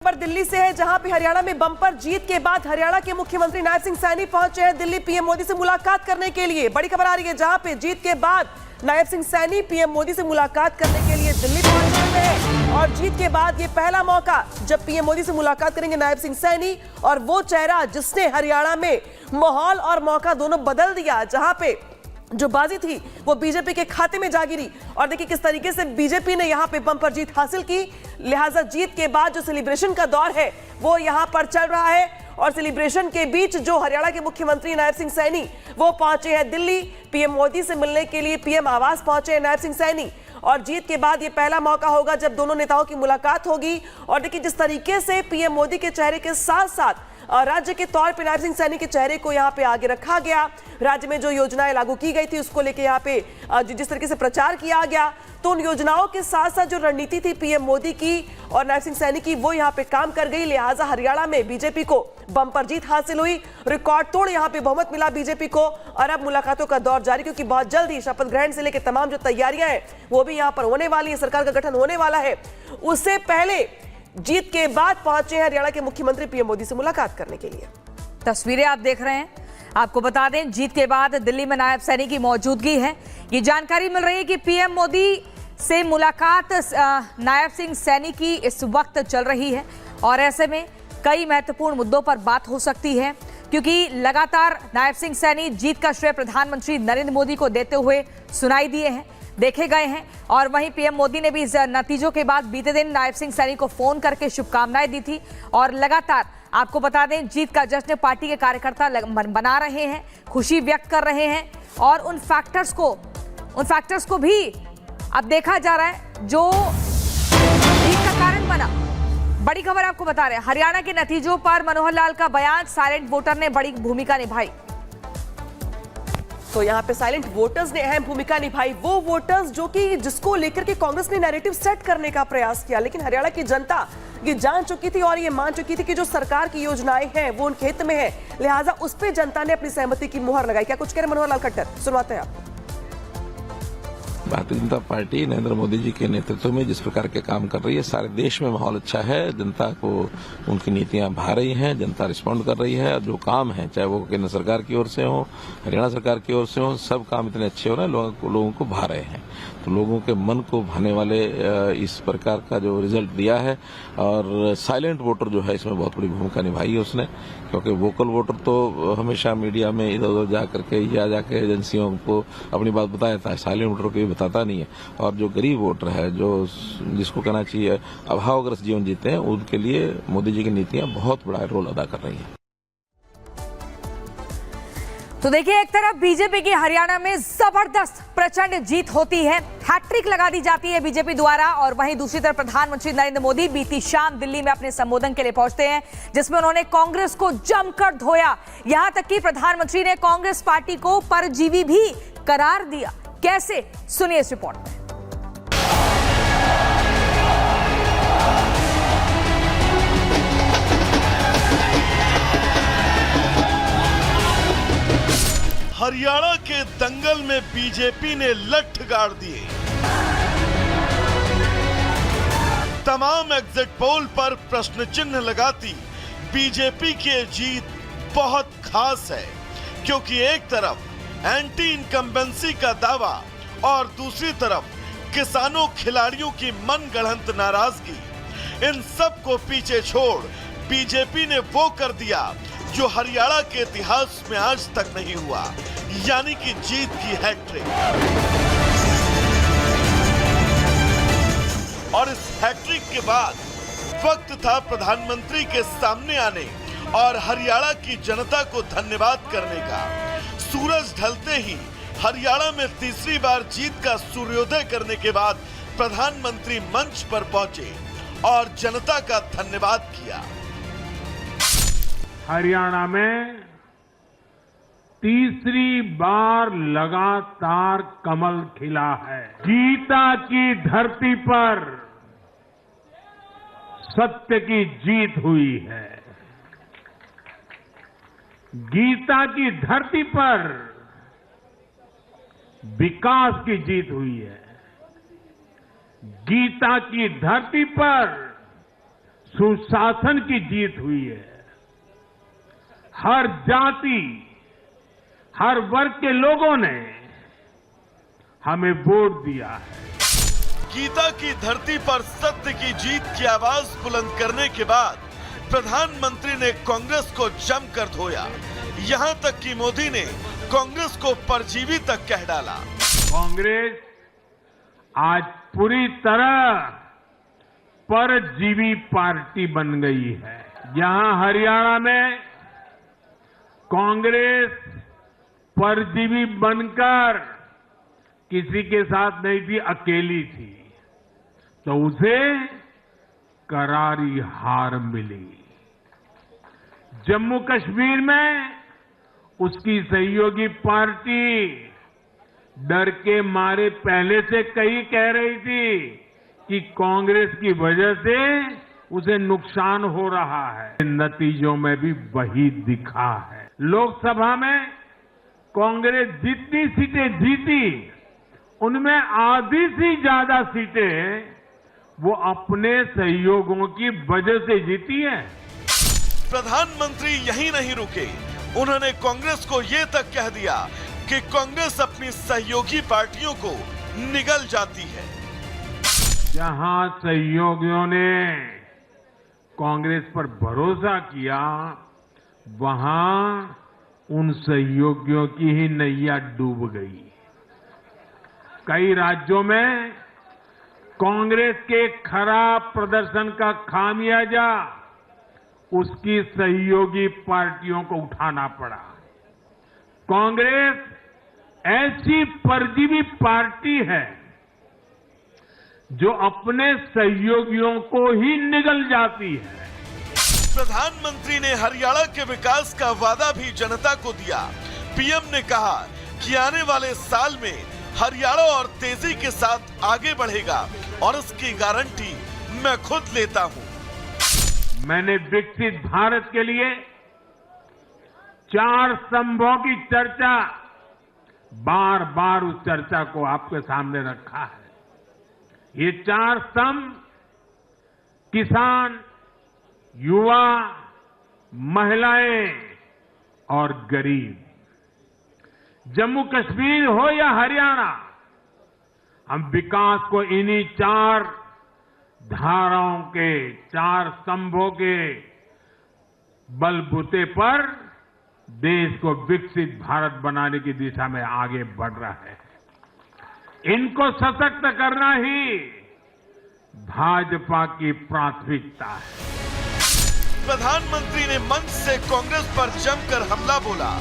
खबर दिल्ली से है, जहां पे हरियाणा में बम्पर जीत के बाद हरियाणा के मुख्यमंत्री नायब सिंह सैनी पहुंचे हैं दिल्ली पीएम मोदी से मुलाकात करने के लिए। बड़ी खबर आ रही है, जहां पे जीत के बाद नायब सिंह सैनी पीएम मोदी से मुलाकात करने के लिए दिल्ली पहुंचे हैं। और जीत के बाद ये पहला मौका जब पीएम मोदी से मुलाकात करेंगे नायब सिंह सैनी, और वो चेहरा जिसने हरियाणा में माहौल और मौका दोनों बदल दिया, जहां पे जो बाजी थी वो बीजेपी के खाते में जा गिरी। और देखिए किस तरीके से बीजेपी ने यहां पे बम्पर जीत हासिल की। लिहाजा जीत के बाद जो सेलिब्रेशन का दौर है वो यहां पर चल रहा है, और सेलिब्रेशन के बीच जो हरियाणा के मुख्यमंत्री नायब सिंह सैनी वो पहुंचे हैं दिल्ली पीएम मोदी से मिलने के लिए। पीएम आवास पहुंचे हैं नायब सिंह सैनी, और जीत के बाद ये पहला मौका होगा जब दोनों नेताओं की मुलाकात होगी। और देखिए जिस तरीके से पीएम मोदी के चेहरे के साथ साथ राज्य के तौर पर नायब सिंह सैनी के चेहरे को यहाँ पे आगे रखा गया। राज्य में जो योजनाएं लागू की गई थी उसको लेके यहाँ पे जिस तरीके से प्रचार किया गया, तो उन योजनाओं के साथ साथ जो रणनीति थी पीएम मोदी की और नायब सिंह सैनी की, वो यहाँ पे काम कर गई। लिहाजा हरियाणा में बीजेपी को बम्पर जीत हासिल हुई, रिकॉर्ड तोड़ यहाँ पे बहुमत मिला बीजेपी को। और अब मुलाकातों का दौर जारी, क्योंकि बहुत जल्द ही शपथ ग्रहण से लेकर तमाम जो तैयारियां हैं वो भी यहाँ पर होने वाली है, सरकार का गठन होने वाला है। उससे पहले जीत के बाद पहुंचे हैं हरियाणा के मुख्यमंत्री पीएम मोदी से मुलाकात करने के लिए। तस्वीरें आप देख रहे हैं। आपको बता दें, जीत के बाद दिल्ली में नायब सैनी की मौजूदगी है। ये जानकारी मिल रही है कि पीएम मोदी से मुलाकात नायब सिंह सैनी की इस वक्त चल रही है, और ऐसे में कई महत्वपूर्ण मुद्दों पर बात हो सकती है, क्योंकि लगातार नायब सिंह सैनी जीत का श्रेय प्रधानमंत्री नरेंद्र मोदी को देते हुए सुनाई दिए हैं, देखे गए हैं। और वहीं पीएम मोदी ने भी इस नतीजों के बाद बीते दिन नायब सिंह सैनी को फोन करके शुभकामनाएं दी थी। और लगातार आपको बता दें, जीत का जश्न पार्टी के कार्यकर्ता बना रहे हैं, खुशी व्यक्त कर रहे हैं, और उन फैक्टर्स को भी अब देखा जा रहा है जो जीत का कारण बना। बड़ी खबर आपको बता रहे हैं, हरियाणा के नतीजों पर मनोहर लाल का बयान, साइलेंट वोटर ने बड़ी भूमिका निभाई। तो यहाँ पे साइलेंट वोटर्स ने अहम भूमिका निभाई, वो वोटर्स जो कि जिसको लेकर के कांग्रेस ने नैरेटिव सेट करने का प्रयास किया, लेकिन हरियाणा की जनता ये जान चुकी थी और ये मान चुकी थी कि जो सरकार की योजनाएं हैं वो उनके हित में है। लिहाजा उस पर जनता ने अपनी सहमति की मुहर लगाई। क्या कुछ कह रहे मनोहर लाल खट्टर, सुनवाते हैं आप। भारतीय जनता पार्टी नरेंद्र मोदी जी के नेतृत्व में जिस प्रकार के काम कर रही है, सारे देश में माहौल अच्छा है, जनता को उनकी नीतियां भा रही हैं, जनता रिस्पॉन्ड कर रही है। और जो काम है, चाहे वो केंद्र सरकार की ओर से हो, हरियाणा सरकार की ओर से हो, सब काम इतने अच्छे हो रहे हैं, लोगों को भा रहे हैं। तो लोगों के मन को भाने वाले इस प्रकार का जो रिजल्ट दिया है, और साइलेंट वोटर जो है इसमें बहुत बड़ी भूमिका निभाई है उसने, क्योंकि वोकल वोटर तो हमेशा मीडिया में इधर उधर जा करके या जाके एजेंसियों को अपनी बात बताया था, साइलेंट वोटर को बताता नहीं है। और जो गरीब वोटर है, जो जिसको कहना चाहिए अभावग्रस्त जीवन जीते हैं, उनके लिए मोदी जी की नीतियां बहुत बड़ा रोल अदा कर रही हैं। तो देखिए, एक तरफ बीजेपी की हरियाणा में जबरदस्त प्रचंड जीत होती है, हैट्रिक लगा दी जाती है बीजेपी द्वारा, और वहीं दूसरी तरफ प्रधानमंत्री नरेंद्र मोदी बीती शाम दिल्ली में अपने संबोधन के लिए पहुंचते हैं, जिसमें उन्होंने कांग्रेस को जमकर धोया। यहां तक कि प्रधानमंत्री ने कांग्रेस पार्टी को परजीवी भी करार दिया। कैसे, सुनिए इस रिपोर्ट में। हरियाणा के दंगल में बीजेपी ने लठ गाड़ दिए। तमाम एग्जिट पोल पर प्रश्न चिन्ह लगाती बीजेपी की जीत बहुत खास है, क्योंकि एक तरफ एंटी इनकम्बेंसी का दावा और दूसरी तरफ किसानों खिलाड़ियों की मनगढ़ंत नाराजगी। इन सब को पीछे छोड़ बीजेपी ने वो कर दिया जो हरियाणा के इतिहास में आज तक नहीं हुआ, यानी कि जीत की हैट्रिक। और इस हैट्रिक के बाद वक्त था प्रधानमंत्री के सामने आने और हरियाणा की जनता को धन्यवाद करने का। सूरज ढलते ही हरियाणा में तीसरी बार जीत का सूर्योदय करने के बाद प्रधानमंत्री मंच पर पहुंचे और जनता का धन्यवाद किया। हरियाणा में तीसरी बार लगातार कमल खिला है। गीता की धरती पर सत्य की जीत हुई है। गीता की धरती पर विकास की जीत हुई है। गीता की धरती पर सुशासन की जीत हुई है। हर जाति, हर वर्ग के लोगों ने हमें वोट दिया है। गीता की धरती पर सत्य की जीत की आवाज बुलंद करने के बाद प्रधानमंत्री ने कांग्रेस को जमकर धोया। यहां तक कि मोदी ने कांग्रेस को परजीवी तक कह डाला। कांग्रेस आज पूरी तरह परजीवी पार्टी बन गई है। यहां हरियाणा में कांग्रेस परजीवी बनकर किसी के साथ नहीं थी, अकेली थी, तो उसे करारी हार मिली। जम्मू कश्मीर में उसकी सहयोगी पार्टी डर के मारे पहले से कई कह रही थी कि कांग्रेस की वजह से उसे नुकसान हो रहा है। नतीजों में भी वही दिखा है। लोकसभा में कांग्रेस जितनी सीटें जीती, उनमें आधी से ज्यादा सीटें वो अपने सहयोगियों की वजह से जीती है। प्रधानमंत्री यहीं नहीं रुके, उन्होंने कांग्रेस को ये तक कह दिया कि कांग्रेस अपनी सहयोगी पार्टियों को निगल जाती है। जहां सहयोगियों ने कांग्रेस पर भरोसा किया, वहां उन सहयोगियों की ही नैया डूब गई। कई राज्यों में कांग्रेस के खराब प्रदर्शन का खामियाजा उसकी सहयोगी पार्टियों को उठाना पड़ा। कांग्रेस ऐसी परजीवी पार्टी है जो अपने सहयोगियों को ही निगल जाती है। प्रधानमंत्री ने हरियाणा के विकास का वादा भी जनता को दिया। पीएम ने कहा कि आने वाले साल में हरियाणा और तेजी के साथ आगे बढ़ेगा और इसकी गारंटी मैं खुद लेता हूं। मैंने विकसित भारत के लिए 4 स्तंभों की चर्चा बार बार उस चर्चा को आपके सामने रखा है। ये 4 स्तंभ किसान, युवा, महिलाएं और गरीब। जम्मू कश्मीर हो या हरियाणा, हम विकास को इन्हीं 4 धाराओं के, 4 स्तंभों के बलबूते पर देश को विकसित भारत बनाने की दिशा में आगे बढ़ रहा है। इनको सशक्त करना ही भाजपा की प्राथमिकता है। प्रधानमंत्री ने मंच से कांग्रेस पर जमकर हमला बोला,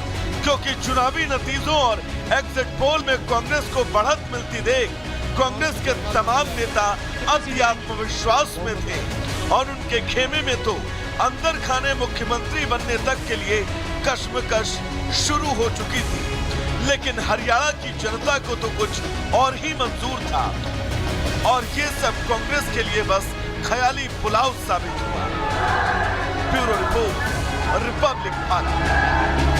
क्योंकि चुनावी नतीजों और एग्जिट पोल में कांग्रेस को बढ़त मिलती देख कांग्रेस के तमाम नेता अति आत्मविश्वास में थे और उनके खेमे में तो अंदर खाने मुख्यमंत्री बनने तक के लिए कश्मकश शुरू हो चुकी थी। लेकिन हरियाणा की जनता को तो कुछ और ही मंजूर था और ये सब कांग्रेस के लिए बस ख्याली पुलाव साबित हुआ। Bureau report, Republic Bharat.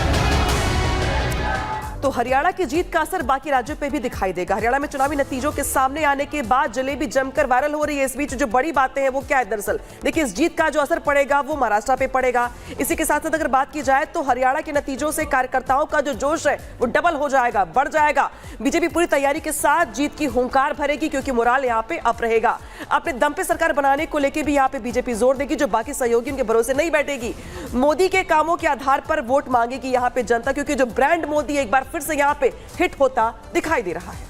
तो हरियाणा की जीत का असर बाकी राज्यों पे भी दिखाई देगा। हरियाणा में चुनावी नतीजों के सामने आने के बाद जलेबी जमकर वायरल हो रही है। इस बीच जो बड़ी बातें हैं वो क्या है दरअसल, देखिए इस जीत का जो असर पड़ेगा वो महाराष्ट्र पे पड़ेगा। इसी के साथ साथ अगर बात की जाए तो हरियाणा के नतीजों से कार्यकर्ताओं का जो जोश है वो डबल हो जाएगा, बढ़ जाएगा। बीजेपी पूरी तैयारी के साथ जीत की हुंकार भरेगी, क्योंकि मोराल यहाँ पे अप रहेगा। अपने दम पे सरकार बनाने को लेकर भी यहाँ पे बीजेपी जोर देगी, जो बाकी सहयोगी उनके भरोसे नहीं बैठेगी। मोदी के कामों के आधार पर वोट मांगेगी यहाँ पे जनता, क्योंकि जो ब्रांड मोदी एक बार फिर से यहाँ पे हिट होता दिखाई दे रहा है।